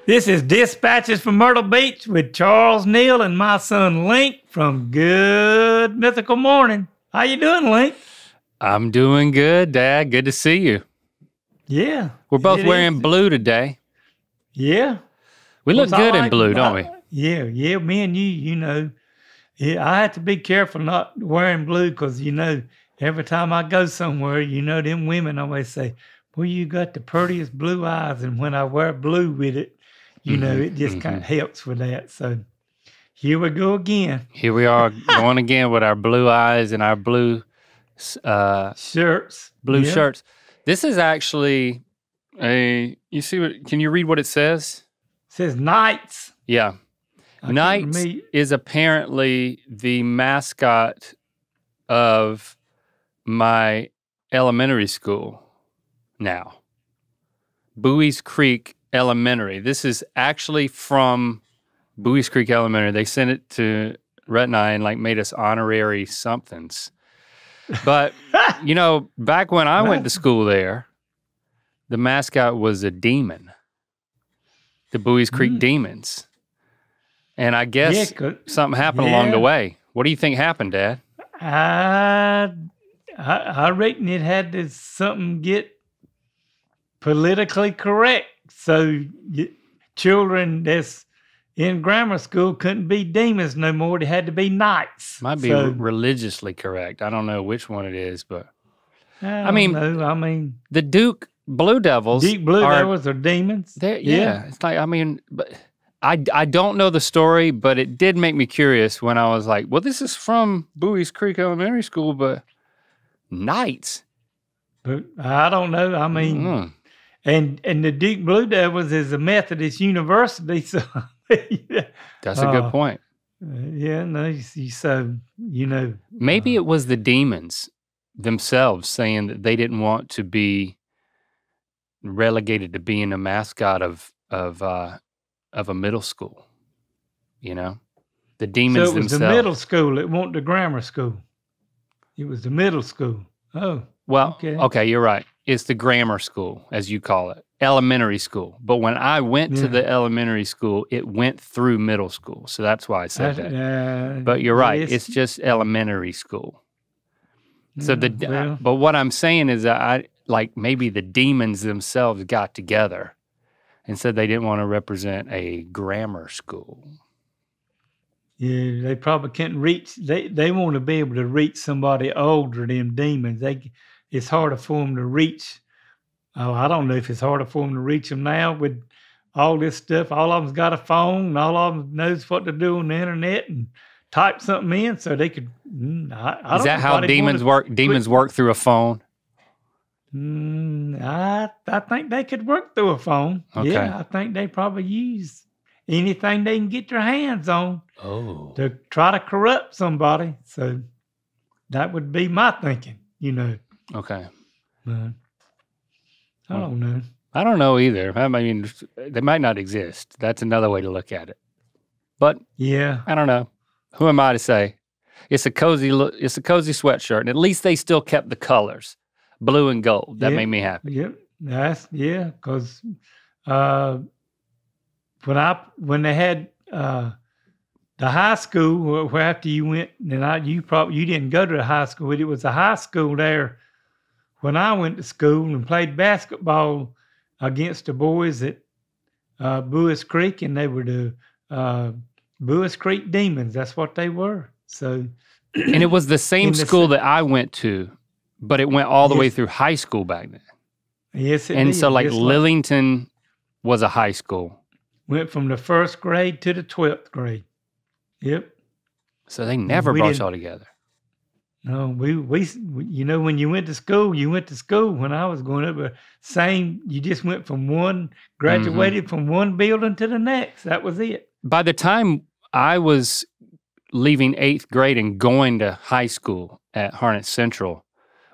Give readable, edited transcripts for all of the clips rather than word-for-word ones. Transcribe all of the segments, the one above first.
This is Dispatches from Myrtle Beach with Charles Neal and my son Link from Good Mythical Morning. How you doing, Link? I'm doing good, Dad. Good to see you. Yeah. We're both wearing blue today. Yeah. We look good in blue, don't we? Yeah. Me and you know. Yeah, I have to be careful not wearing blue because, every time I go somewhere, them women always say, well, you got the prettiest blue eyes. And when I wear blue with it, it just kind of helps with that. So here we go again. Here we are going again with our blue eyes and our blue shirts. Blue shirts. This is actually can you read what it says? It says Knights. Yeah. Knights is apparently the mascot of my elementary school now. Bowie's Creek Elementary. This is actually from Bowie's Creek Elementary. They sent it to Rhett and I and made us honorary somethings. But, back when I went to school there, the mascot was a demon. The Bowie's Creek Demons. And I guess something happened along the way. What do you think happened, Dad? I reckon it had to something get politically correct. So children that's in grammar school couldn't be demons no more. They had to be knights. Might be religiously correct. I don't know which one it is, but I mean, the Duke Blue Devils. Duke Blue Devils are demons. Yeah. It's but I don't know the story, but it did make me curious when I was like, well, this is from Bowie's Creek Elementary School, but knights. But I don't know. I mean, and the Duke Blue Devils is a Methodist university, so that's a good point. Maybe it was the demons themselves saying that they didn't want to be relegated to being a mascot of a middle school. The demons themselves. So it was the middle school. It wasn't the grammar school. It was the middle school. Oh. Well, okay, you're right. It's the grammar school, as you call it, elementary school. But when I went to the elementary school, it went through middle school. So that's why I said that. But you're right. It's just elementary school. So but what I'm saying is that maybe the demons themselves got together and said they didn't want to represent a grammar school. Yeah, they probably can't reach. They want to be able to reach somebody older than demons. It's harder for them to reach. Oh, I don't know if it's harder for them to reach them now with all this stuff. All of them's got a phone, and all of them knows what to do on the internet and type something in so they could. Is that how demons work? Demons work through a phone? I think they could work through a phone. Okay. Yeah, I think they probably use anything they can get their hands on to try to corrupt somebody. So that would be my thinking, Okay. But I don't know. I don't know either. I mean, they might not exist. That's another way to look at it. But yeah, I don't know. Who am I to say? It's a cozy sweatshirt, and at least they still kept the colors, blue and gold. That made me happy. Yep. Because when they had the high school where after you went, and you didn't go to the high school. It was a high school there when I went to school and played basketball against the boys at Bowie's Creek, and they were the Bowie's Creek Demons. That's what they were. So, and it was the same school that I went to, but it went all the way through high school back then. Yes, it and did. So Lillington was a high school. Went from the 1st grade to the 12th grade. Yep. So they never brought y'all together. No, we when you went to school, when I was going up, but you just went from graduated from one building to the next. That was it. By the time I was leaving 8th grade and going to high school at Harnett Central,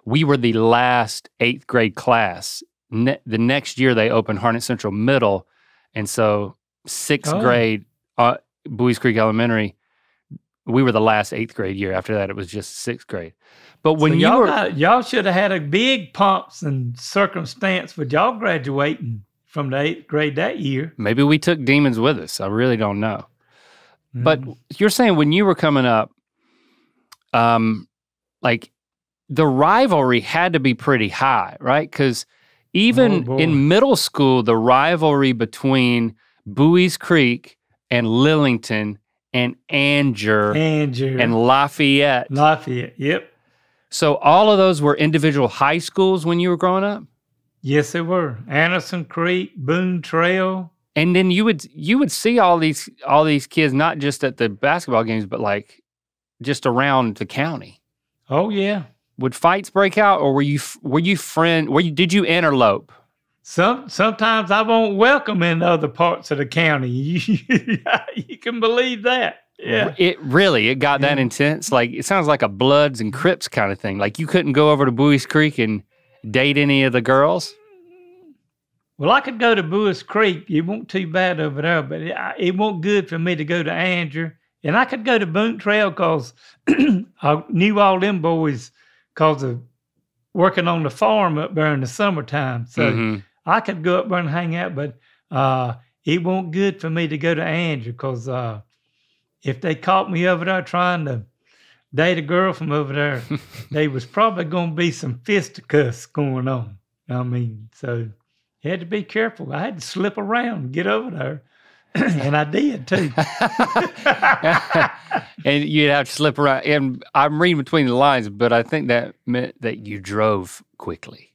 we were the last 8th grade class. The next year they opened Harnett Central Middle, and so 6th grade, Bowie's Creek Elementary, we were the last 8th grade year. After that, it was just 6th grade. But when y'all should have had a big pomps and circumstance with y'all graduating from the 8th grade that year. Maybe we took demons with us. I really don't know. But you're saying when you were coming up, like the rivalry had to be pretty high, right? Because even in middle school, the rivalry between Bowie's Creek and Lillington and Anger and Lafayette. Yep. So all of those were individual high schools when you were growing up? Yes, they were. Anderson Creek, Boone Trail. And then you would see all these kids not just at the basketball games, but like just around the county. Oh yeah. Would fights break out, or did you interlope? Sometimes I won't welcome in other parts of the county. You can believe that. Yeah. It got that intense. Like it sounds like a Bloods and Crips kind of thing. Like you couldn't go over to Bowie's Creek and date any of the girls. Well, I could go to Bowie's Creek. It wasn't too bad over there, but it wasn't good for me to go to Anger. And I could go to Boone Trail because I knew all them boys because of working on the farm up there in the summertime. So I could go up there and hang out, but it wasn't good for me to go to Anger because if they caught me over there trying to date a girl from over there, there was probably going to be some fisticuffs going on. I mean, so you had to be careful. I had to slip around and get over there. And I did too. And you'd have to slip around. And I'm reading between the lines, but I think that meant that you drove quickly.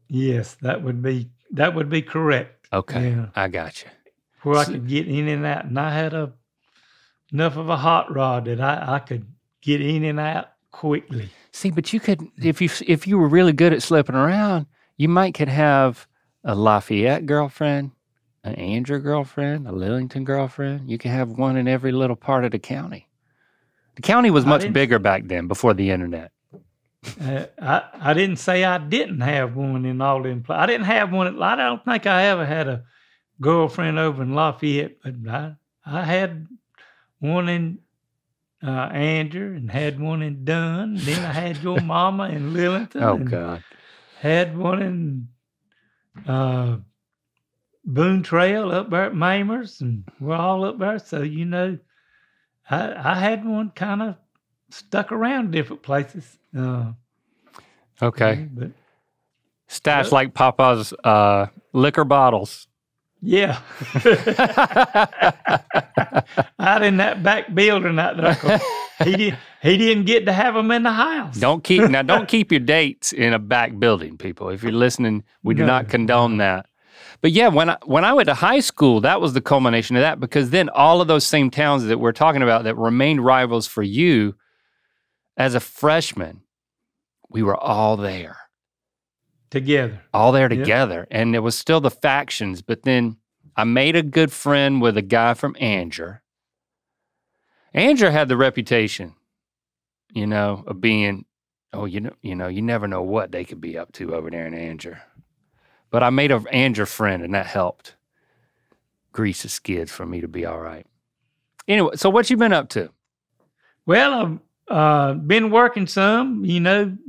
Yes, that would be correct. Okay, yeah. I got you. Where I could get in and out, and I had enough of a hot rod that I could get in and out quickly. See, but you could, if you were really good at slipping around, you could have a Lafayette girlfriend, an Anger girlfriend, a Lillington girlfriend. You can have one in every little part of the county. The county was much bigger back then, before the internet. I didn't say I didn't have one in all them places. I didn't have one. I don't think I ever had a girlfriend over in Lafayette, but I had one in Anger and had one in Dunn. Then I had your mama in Lillington. Oh, God. Had one in Boone Trail up there at Mamers, and we're all up there. So, I had one kind of stuck around different places. Okay. But stashed like Papa's liquor bottles. Yeah. Out in that back building out there. He didn't get to have them in the house. Don't keep your dates in a back building, people. If you're listening, we do not condone that. But yeah, when I went to high school, that was the culmination of that, because then all of those same towns that we're talking about that remained rivals for you as a freshman, we were all there. Together. All there together. Yep. And it was still the factions, but then I made a good friend with a guy from Anger. Anger had the reputation, of being, you never know what they could be up to over there in Anger. But I made an Anger friend, and that helped grease the skids for me to be all right. Anyway, so what you been up to? Well, I've been working some,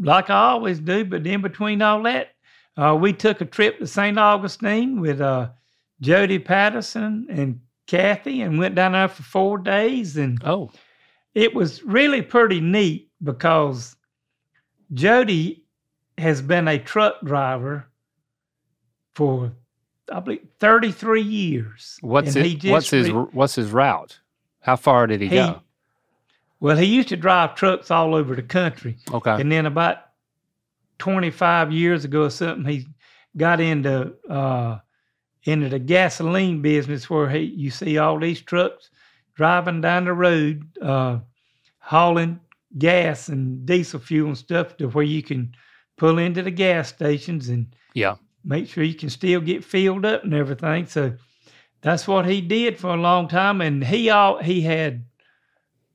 like I always do, but in between all that, we took a trip to St. Augustine with Jody Patterson and Kathy and went down there for 4 days. And it was really pretty neat because Jody has been a truck driver for, I believe, 33 years. What's his route? How far did he go? Well, he used to drive trucks all over the country. Okay. And then about 25 years ago or something, he got into the gasoline business where you see all these trucks driving down the road, hauling gas and diesel fuel and stuff to where you can pull into the gas stations and make sure you can still get filled up and everything. So that's what he did for a long time. And he had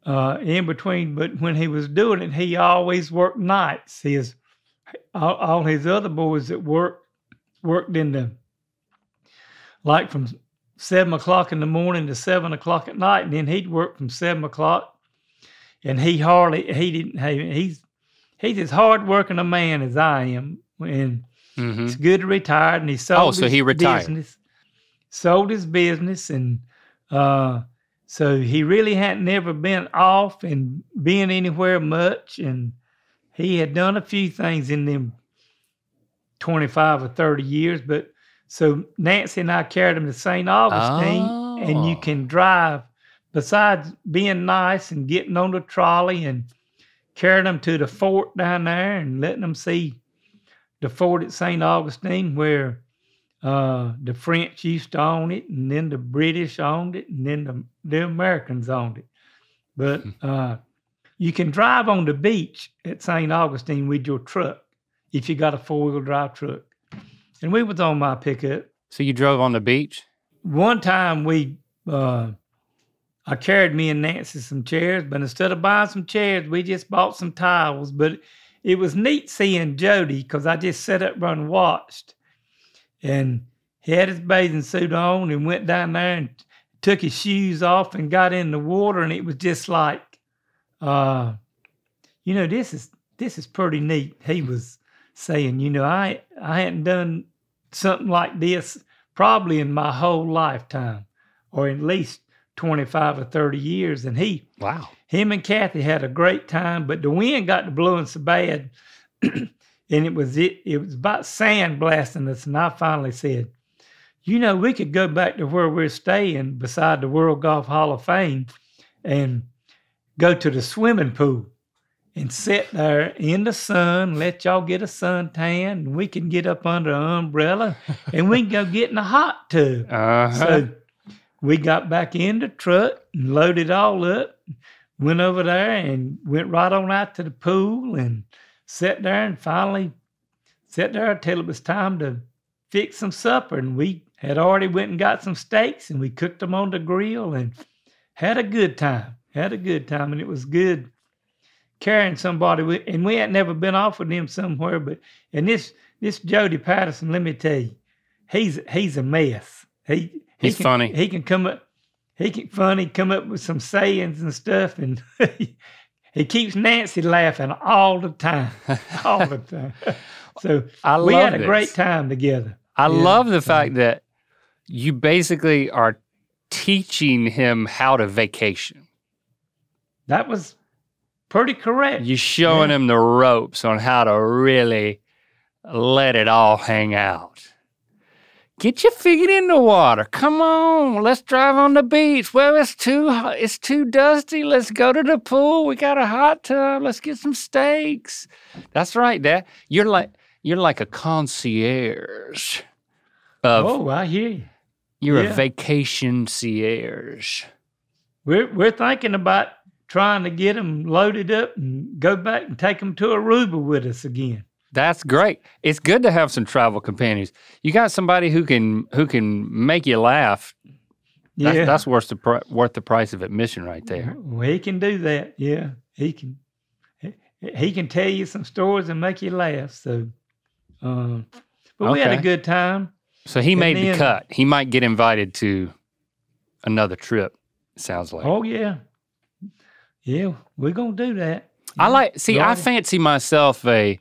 in between, but when he was doing it, he always worked nights. All his other boys that worked in like from 7 o'clock in the morning to 7 o'clock at night, and then he'd work from 7 o'clock. And he's as hard working a man as I am. And It's good to retire, and he sold he retired. business. Sold his business, and so he really hadn't never been off and been anywhere much, and he had done a few things in them 25 or 30 years, but so Nancy and I carried him to St. Augustine, and you can drive, besides being nice and getting on the trolley and carrying them to the fort down there and letting them see the fort at St. Augustine, where the French used to own it, and then the British owned it, and then the Americans owned it. But you can drive on the beach at St. Augustine with your truck if you got a 4-wheel drive truck. And we was on my pickup. So you drove on the beach? One time I carried me and Nancy some chairs, but instead of buying some chairs, we just bought some towels. But it was neat seeing Jody, because I just sat up and watched. And he had his bathing suit on and went down there and took his shoes off and got in the water. And it was just like, this is pretty neat. He was saying, I hadn't done something like this probably in my whole lifetime, or at least 25 or 30 years. And him and Kathy had a great time, but the wind got to blowing so bad, and it was about sand blasting us. And I finally said, we could go back to where we're staying beside the World Golf Hall of Fame and go to the swimming pool and sit there in the sun, let y'all get a suntan, and we can get up under an umbrella, and we can go get in a hot tub. So we got back in the truck and loaded all up, went over there and went right on out to the pool and sat there, and finally sat there until it was time to fix some supper. And we had already went and got some steaks, and we cooked them on the grill and had a good time. And it was good carrying somebody and we had never been off with him somewhere. And this Jody Patterson, let me tell you, he's a mess. He's funny. He can come up with some sayings and stuff, and he keeps Nancy laughing all the time. So we had a great time together. I love the fact that you basically are teaching him how to vacation. That was pretty correct. You're showing him the ropes on how to really let it all hang out. Get your feet in the water. Come on, let's drive on the beach. Well, it's too dusty. Let's go to the pool. We got a hot tub. Let's get some steaks. That's right, Dad. You're like a concierge. I hear you. You're a vacation concierge. We're thinking about trying to get them loaded up and go back and take them to Aruba with us again. That's great. It's good to have some travel companions. You got somebody who can make you laugh. That's worth the price of admission right there. Well, he can do that. Yeah, he can tell you some stories and make you laugh. So, but we had a good time. So he made the cut. He might get invited to another trip. It sounds like. Oh yeah. Yeah, we're gonna do that. I fancy myself a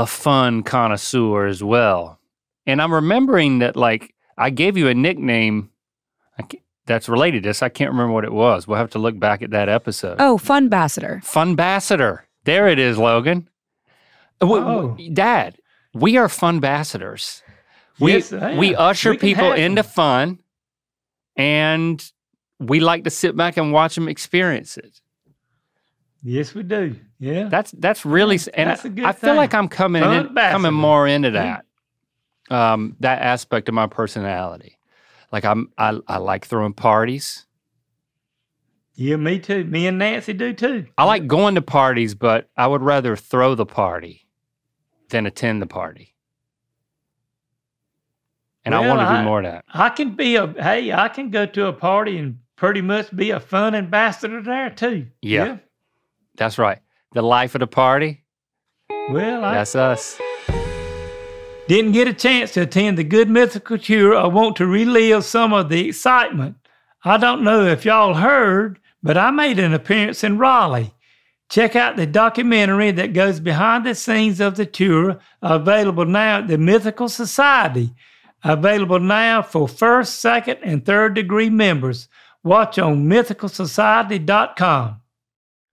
fun connoisseur as well. And I'm remembering that, I gave you a nickname that's related to this. I can't remember what it was. We'll have to look back at that episode. Oh, Funbassador. Funbassador. There it is, Logan. Dad, we are Funbassadors. We usher people into fun, and we like to sit back and watch them experience it. Yes, we do. Yeah, that's really, and I feel like I'm coming more into that that aspect of my personality. Like I like throwing parties. Yeah, me too. Me and Nancy do too. I like going to parties, but I would rather throw the party than attend the party. And I want to do more of that. I can go to a party and pretty much be a fun ambassador there too. Yeah. That's right. The life of the party. Well, that's us. Didn't get a chance to attend the Good Mythical Tour. I want to relive some of the excitement. I don't know if y'all heard, but I made an appearance in Raleigh. Check out the documentary that goes behind the scenes of the tour, available now at the Mythical Society. Available now for first, second, and third degree members. Watch on mythicalsociety.com.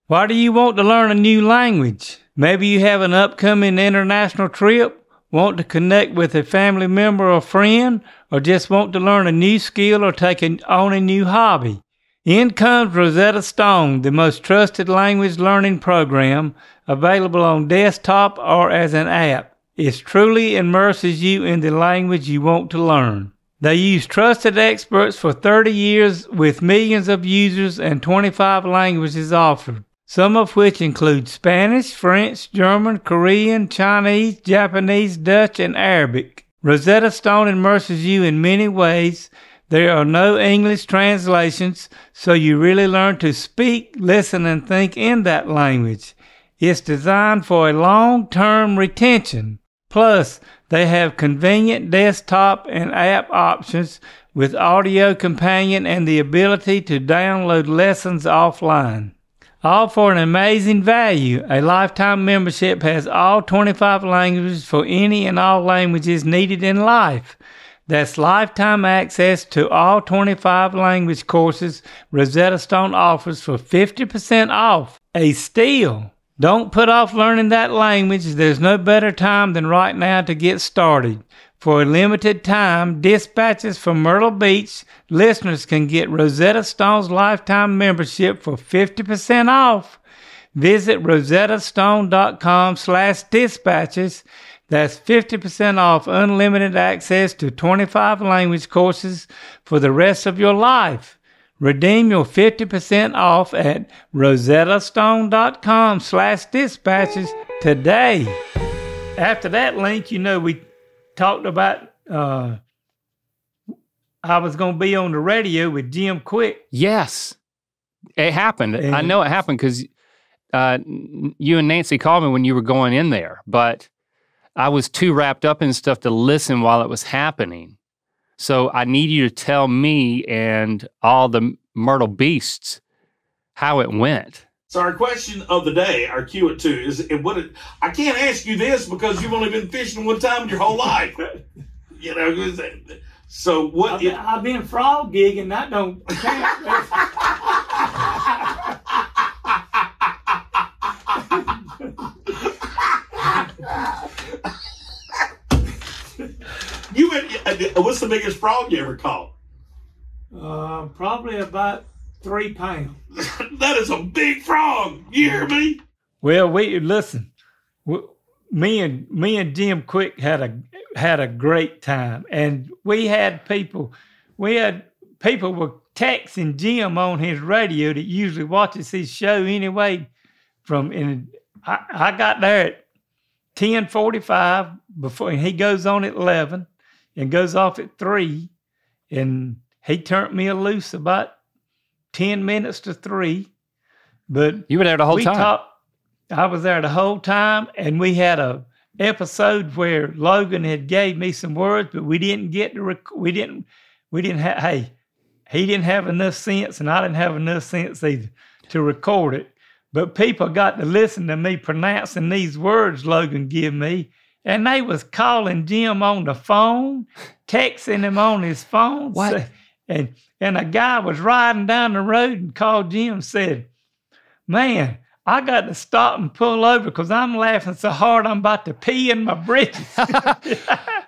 Why do you want to learn a new language? Maybe you have an upcoming international trip, want to connect with a family member or friend, or just want to learn a new skill or take on a new hobby. In comes Rosetta Stone, the most trusted language learning program, available on desktop or as an app. It truly immerses you in the language you want to learn. They use trusted experts for 30 years with millions of users and 25 languages offered, some of which include Spanish, French, German, Korean, Chinese, Japanese, Dutch, and Arabic. Rosetta Stone immerses you in many ways. There are no English translations, so you really learn to speak, listen, and think in that language. It's designed for a long-term retention. Plus, they have convenient desktop and app options with audio companion and the ability to download lessons offline. All for an amazing value. A lifetime membership has all 25 languages for any and all languages needed in life. That's lifetime access to all 25 language courses Rosetta Stone offers for 50% off. A steal! Don't put off learning that language. There's no better time than right now to get started. For a limited time, Dispatches from Myrtle Beach listeners can get Rosetta Stone's lifetime membership for 50% off. Visit rosettastone.com/dispatches. That's 50% off unlimited access to 25 language courses for the rest of your life. Redeem your 50% off at rosettastone.com/dispatches today. After that link, we talked about I was going to be on the radio with Jim Quick. Yes, it happened. I know it happened because you and Nancy called me when you were going in there, but I was too wrapped up in stuff to listen while it was happening. So I need you to tell me and all the Myrtle Beasts how it went. So our question of the day, our Q at 2, is I can't ask you this because you've only been fishing one time in your whole life. So what? I've been frog gigging. That don't count. What's the biggest frog you ever caught? Probably about 3 pounds. That is a big frog. You hear me? Well, listen. Me and Jim Quick had a great time, and we had people were texting Jim on his radio that usually watches his show anyway. I got there at 10:45 before, and he goes on at 11 and goes off at 3, and he turned me loose about 10 minutes to 3. But you were there the whole time. I was there the whole time, and we had a episode where Logan had gave me some words, but we didn't get to he didn't have enough sense, and I didn't have enough sense either to record it. But people got to listen to me pronouncing these words Logan give me, and they was calling Jim on the phone, texting him on his phone. What? And a guy was riding down the road and called Jim and said, "Man, I got to stop and pull over because I'm laughing so hard I'm about to pee in my britches."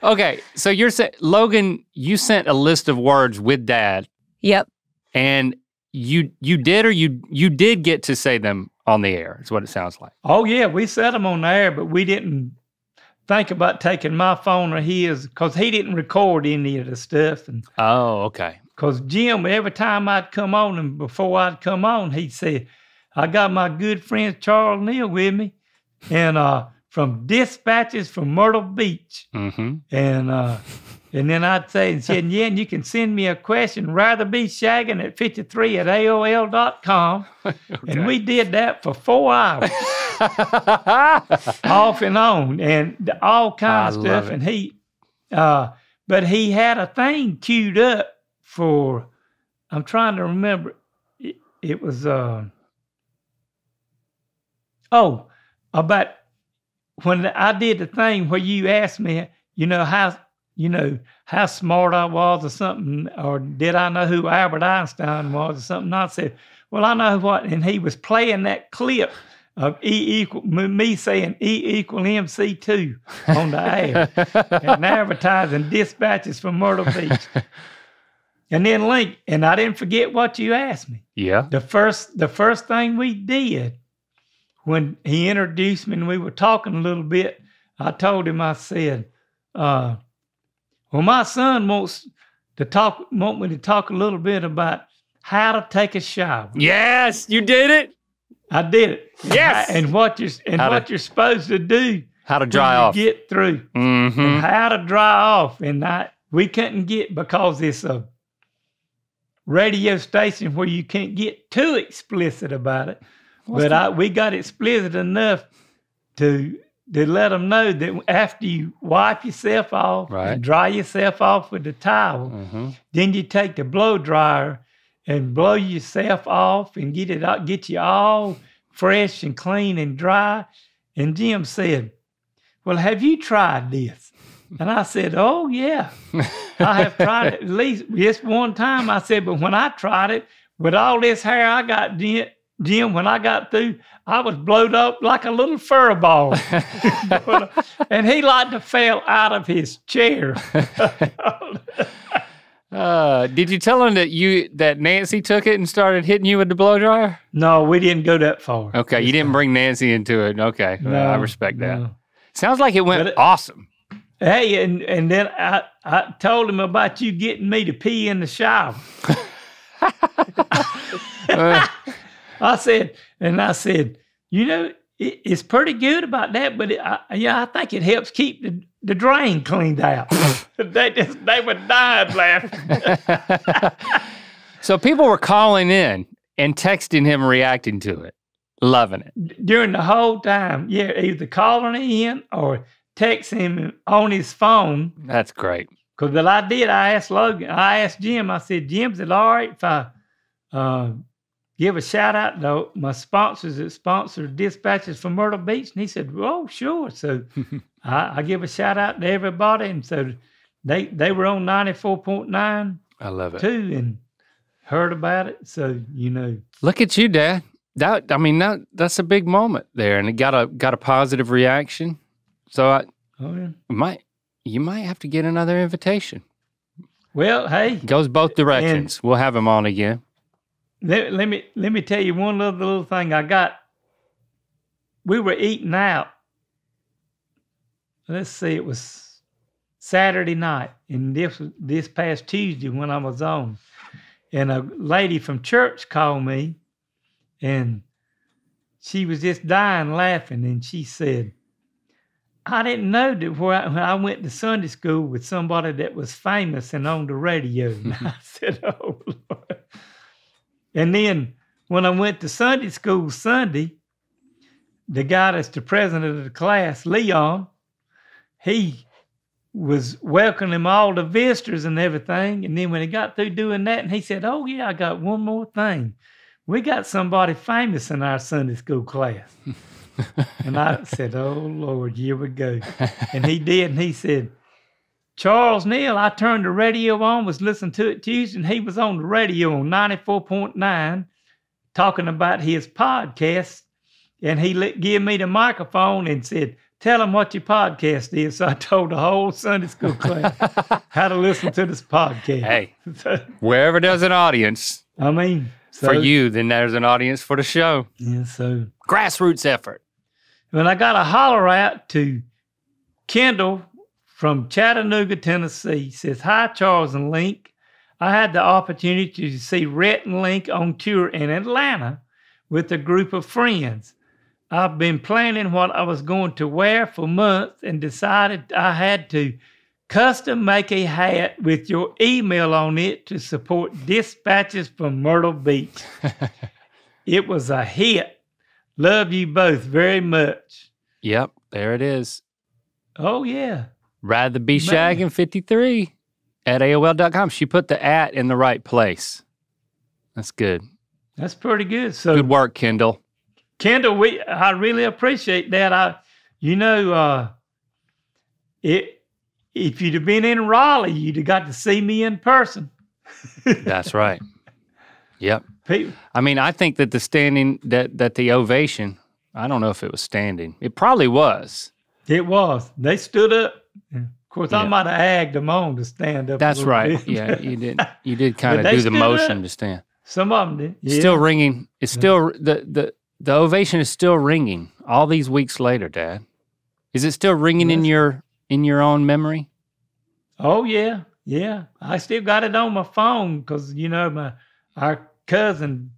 Okay, so you're saying, Logan, you sent a list of words with Dad. Yep. And you did, or you did get to say them on the air, is what it sounds like. Oh, yeah, we said them on the air, but we didn't think about taking my phone or his because he didn't record any of the stuff. And oh, okay. Because Jim, every time I'd come on and before I'd come on, he'd say, "I got my good friend Charles Neal with me, and from Dispatches from Myrtle Beach." Mm-hmm. And then I'd say, and you can send me a question, rather be shagging at 53 at AOL.com. Okay. And we did that for 4 hours, off and on, and all kinds of stuff. And but he had a thing queued up for, I'm trying to remember, it was, Oh, about when I did the thing where you asked me, how smart I was or something, or did I know who Albert Einstein was or something? I said, well, I know what, and he was playing that clip of me saying E equal MC2 on the air and advertising dispatches from Myrtle Beach. And then Link, and I didn't forget what you asked me. Yeah. The first thing we did when he introduced me and we were talking a little bit, I told him, I said, well, my son wants me to talk a little bit about how to take a shower. Yes, you did it. I did it. Yes. And what you're supposed to do. How to dry off. Get through. Mm-hmm. And how to dry off. And we couldn't get, because it's a radio station where you can't get too explicit about it. We got explicit enough to let them know that after you wipe yourself off and dry yourself off with the towel, then you take the blow dryer and blow yourself off and get you all fresh and clean and dry. And Jim said, well, have you tried this? And I said, oh, yeah, I have tried it at least just one time. I said, but when I tried it, with all this hair I got, Jim, when I got through, I was blowed up like a little fur ball. And he like to fell out of his chair. Did you tell him that Nancy took it and started hitting you with the blow dryer? No, we didn't go that far. Okay, you didn't bring Nancy into it. Okay, no, well, I respect that. Sounds like it went awesome. Hey, and then I told him about you getting me to pee in the shower. I said, it's pretty good about that, but I think it helps keep the drain cleaned out. They were dying laughing. So people were calling in and texting him, reacting to it, loving it. During the whole time, yeah, either calling in or texting him on his phone. That's great. Because I asked Jim, I said, Jim, is it all right if I give a shout out to my sponsors that sponsor Dispatches from Myrtle Beach? And he said, oh, sure. So I give a shout out to everybody. And so they were on 94.9. I love it. Too, and heard about it. So, Look at you, Dad. That's a big moment there. And it got a positive reaction. So you might have to get another invitation. Well, hey. It goes both directions. We'll have him on again. Let me tell you one little thing I got. We were eating out. Let's see, it was Saturday night, and this past Tuesday when I was on. And a lady from church called me, and she was just dying laughing, and she said, I didn't know that when I went to Sunday school with somebody that was famous and on the radio. And I said, oh, Lord. And then when I went to Sunday school Sunday, the guy that's the president of the class, Leon, he was welcoming all the visitors and everything. And then when he got through doing that, and he said, oh, yeah, I got one more thing. We got somebody famous in our Sunday school class. And I said, oh, Lord, here we go. And he did, and he said, Charles Neal, I turned the radio on, was listening to it Tuesday, and he was on the radio on 94.9 talking about his podcast, and he gave me the microphone and said, tell him what your podcast is. So I told the whole Sunday school class how to listen to this podcast. Hey, wherever there's an audience. For you, then there's an audience for the show. Yeah, so. Grassroots effort. When I got a holler out to Kendall from Chattanooga, Tennessee, says, hi, Charles and Link. I had the opportunity to see Rhett and Link on tour in Atlanta with a group of friends. I've been planning what I was going to wear for months and decided I had to custom make a hat with your email on it to support Dispatches from Myrtle Beach. It was a hit. Love you both very much. Yep, there it is. Oh, yeah. Rather be shagging 53 at AOL.com. She put the @ in the right place. That's good. That's pretty good. So good work, Kendall. Kendall, I really appreciate that. If you'd have been in Raleigh, you'd have got to see me in person. That's right. Yep. I mean, I think that the ovation, I don't know if it was standing. It probably was. It was. They stood up. Of course, I might have agged them on to stand up. That's right. Bit. Yeah, you did. You did kind of do the motion to stand. Some of them did. Yeah. Still ringing. It's still the ovation is still ringing all these weeks later, Dad. Is it still ringing in your own memory? Oh yeah, yeah. I still got it on my phone because our cousin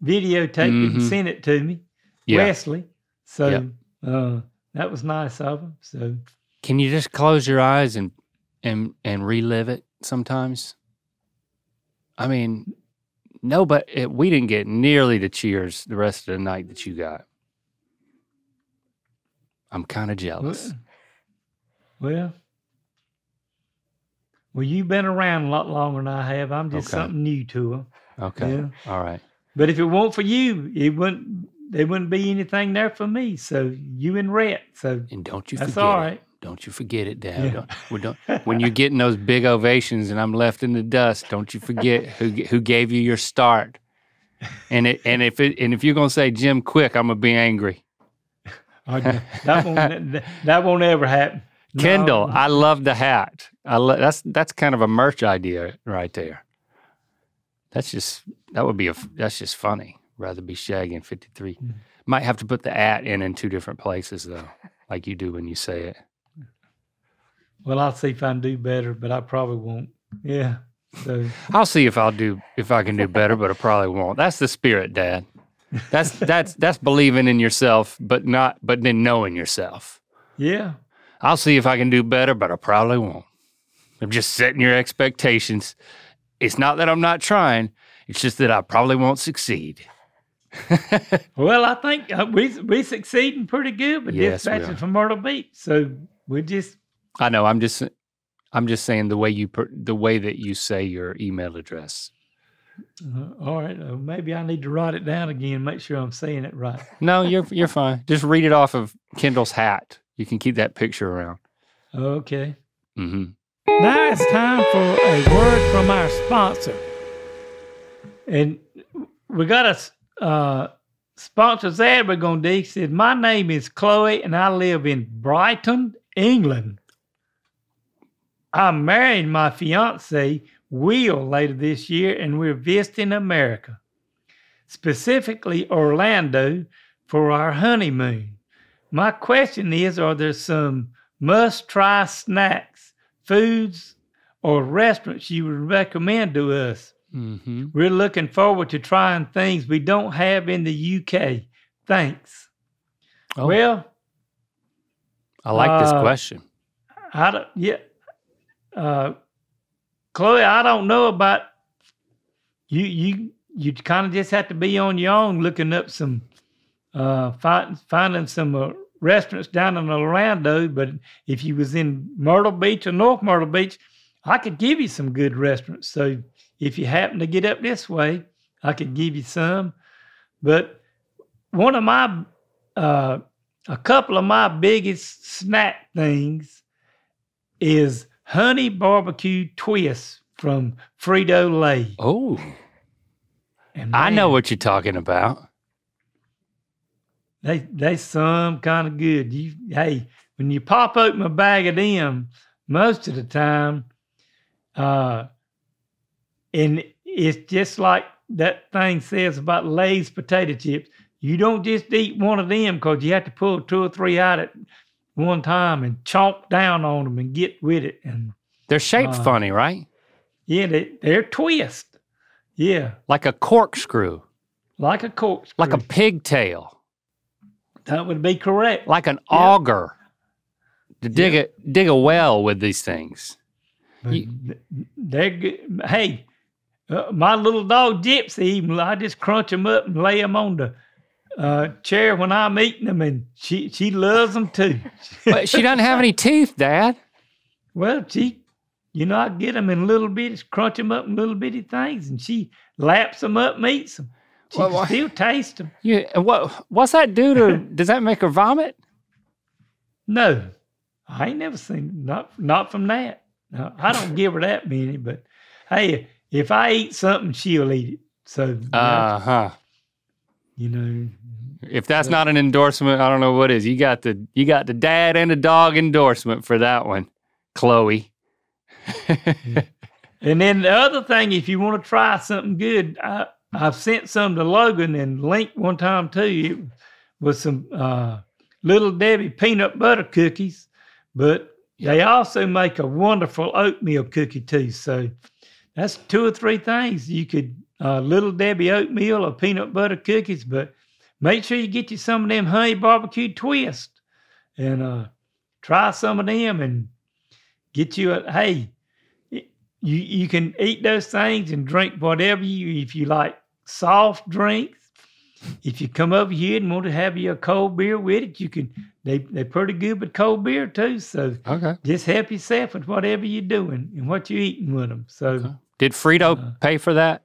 videotaped it and sent it to me, Wesley. So that was nice of him. So can you just close your eyes and relive it sometimes? I mean, no, but we didn't get nearly the cheers the rest of the night that you got. I'm kind of jealous. Well, you've been around a lot longer than I have. I'm just something new to them. Okay. Yeah. All right. But if it weren't for you, there wouldn't be anything there for me. So you and Rhett. And don't you that's forget all right. it. Don't you forget it, Dad. Yeah. When you're getting those big ovations and I'm left in the dust, don't you forget who gave you your start. And if you're gonna say Jim Quick, I'm gonna be angry. That won't ever happen. Kendall, I love the hat. That's kind of a merch idea right there. That's just funny. Rather be Shaggy in 53. Might have to put the at in 2 different places though, like you do when you say it. Well, I'll see if I can do better, but I probably won't. Yeah. So I'll see if I can do better, but I probably won't. That's the spirit, Dad. That's believing in yourself, but then knowing yourself. Yeah. I'll see if I can do better, but I probably won't. I'm just setting your expectations. It's not that I'm not trying. It's just that I probably won't succeed. Well, I think we succeeding pretty good with Dispatches from Myrtle Beach. So we just. I know. I'm just saying the way that you say your email address. All right. Maybe I need to write it down again. Make sure I'm saying it right. No, you're fine. Just read it off of Kendall's hat. You can keep that picture around. Okay. Mm-hmm. Now it's time for a word from our sponsor. And we got a sponsor's ad we're going to do. He said, my name is Chloe and I live in Brighton, England. I'm marrying my fiance, Will, later this year, and we're visiting America, specifically Orlando, for our honeymoon. My question is, are there some must-try snacks, foods, or restaurants you would recommend to us? Mm-hmm. We're looking forward to trying things we don't have in the UK. Thanks. Oh. Well, I like this question. Chloe, I don't know about you. You kind of just have to be on your own, looking up some, finding some restaurants down in Orlando. But if you was in Myrtle Beach or North Myrtle Beach, I could give you some good restaurants. So if you happen to get up this way, I could give you some. But one of my, a couple of my biggest snack things is honey barbecue twists from Frito-Lay. Oh, and man, I know what you're talking about. They some kind of good. When you pop open a bag of them, most of the time, and it's just like that thing says about Lay's potato chips. You don't just eat one of them because you have to pull 2 or 3 out at one time and chomp down on them and get with it. And they're shaped funny, right? Yeah, they're twist. Yeah. Like a corkscrew. Like a corkscrew. Like a pigtail. That would be correct. Like an auger. To dig a well with these things. They're good. Hey, my little dog Gypsy, I just crunch them up and lay them on the chair when I'm eating them, and she loves them too. But she doesn't have any teeth, Dad. Well, I get them in little bitty, crunch them up in little bitty things, and she laps them up and eats them. She can still taste them. Yeah. What's that do to? Does that make her vomit? No, I ain't never seen not from that. No, I don't give her that many, but hey, if I eat something, she'll eat it. So you know, if that's not an endorsement, I don't know what is. You got the dad and the dog endorsement for that one, Chloe. And then the other thing, if you want to try something good, I've sent some to Logan and linked one time too. It was some Little Debbie peanut butter cookies, but they also make a wonderful oatmeal cookie too. So that's 2 or 3 things. You could Little Debbie oatmeal or peanut butter cookies, but make sure you get you some of them honey barbecue twists and try some of them and get you you can eat those things and drink whatever if you like soft drinks. If you come over here and want to have you a cold beer with it, you can. They're pretty good with cold beer too. So just help yourself with whatever you're doing and what you're eating with them. So did Frito pay for that?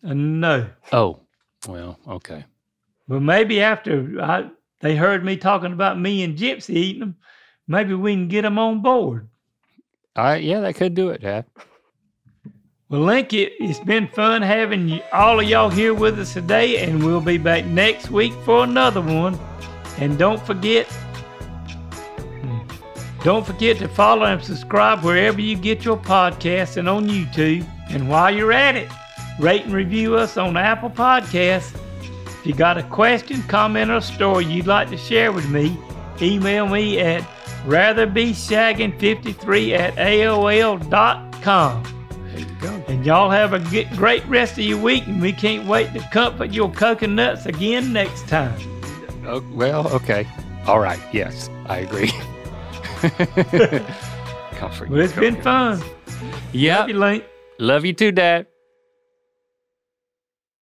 No. Oh, well, okay. Well, maybe after they heard me talking about me and Gypsy eating them, maybe we can get them on board. Yeah, that could do it, Dad. Well, Link, it's been fun having all of y'all here with us today, and we'll be back next week for another one. And don't forget to follow and subscribe wherever you get your podcasts and on YouTube. And while you're at it, rate and review us on Apple Podcasts. If you got a question, comment, or story you'd like to share with me, email me at ratherbeshagging53@aol.com. There you go. And y'all have a great rest of your week, and we can't wait to comfort your coconuts again next time. Oh, well, okay. All right. Yes, I agree. Comfort. Well, it's been fun. Yeah. Love you, Link. Love you too, Dad.